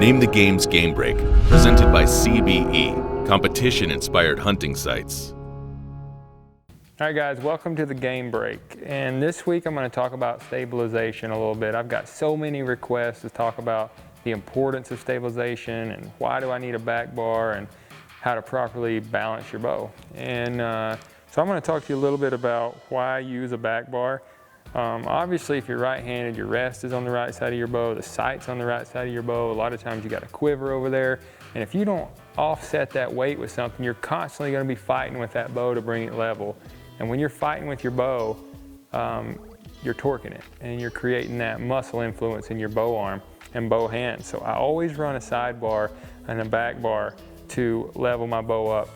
Name the Game's Game Break, presented by CBE, competition-inspired hunting sites. All right guys, welcome to the Game Break. And this week I'm going to talk about stabilization a little bit. I've got so many requests to talk about the importance of stabilization and why do I need a back bar and how to properly balance your bow. And so I'm going to talk to you a little bit about why I use a back bar. Obviously, if you're right-handed, your rest is on the right side of your bow, the sight's on the right side of your bow. A lot of times you got a quiver over there. And if you don't offset that weight with something, you're constantly going to be fighting with that bow to bring it level. And when you're fighting with your bow, you're torquing it and you're creating that muscle influence in your bow arm and bow hand. So I always run a sidebar and a back bar to level my bow up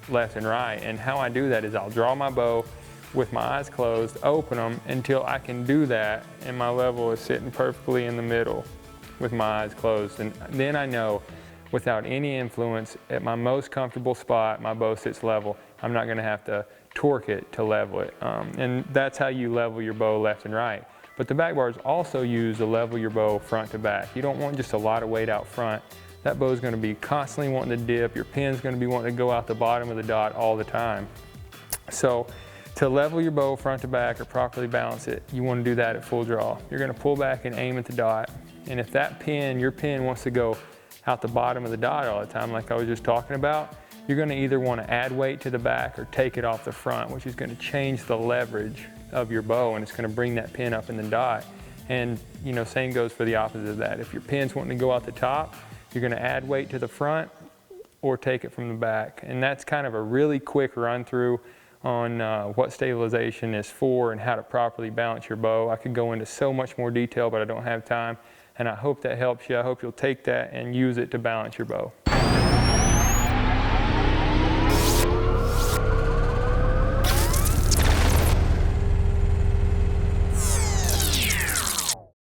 left and right. And how I do that is I'll draw my bow with my eyes closed, open them until I can do that and my level is sitting perfectly in the middle with my eyes closed. And then I know without any influence, at my most comfortable spot, my bow sits level. I'm not gonna have to torque it to level it. And that's how you level your bow left and right. But the back bar is also used to level your bow front to back. You don't want just a lot of weight out front. That bow is gonna be constantly wanting to dip. Your pin's gonna be wanting to go out the bottom of the dot all the time. So to level your bow front to back or properly balance it, you want to do that at full draw. You're going to pull back and aim at the dot. And if that pin, your pin wants to go out the bottom of the dot all the time, like I was just talking about, you're going to either want to add weight to the back or take it off the front, which is going to change the leverage of your bow and it's going to bring that pin up in the dot. And you know, same goes for the opposite of that. If your pin's wanting to go out the top, you're going to add weight to the front or take it from the back. And that's kind of a really quick run through on what stabilization is for and how to properly balance your bow. I could go into so much more detail, but I don't have time. And I hope that helps you. I hope you'll take that and use it to balance your bow.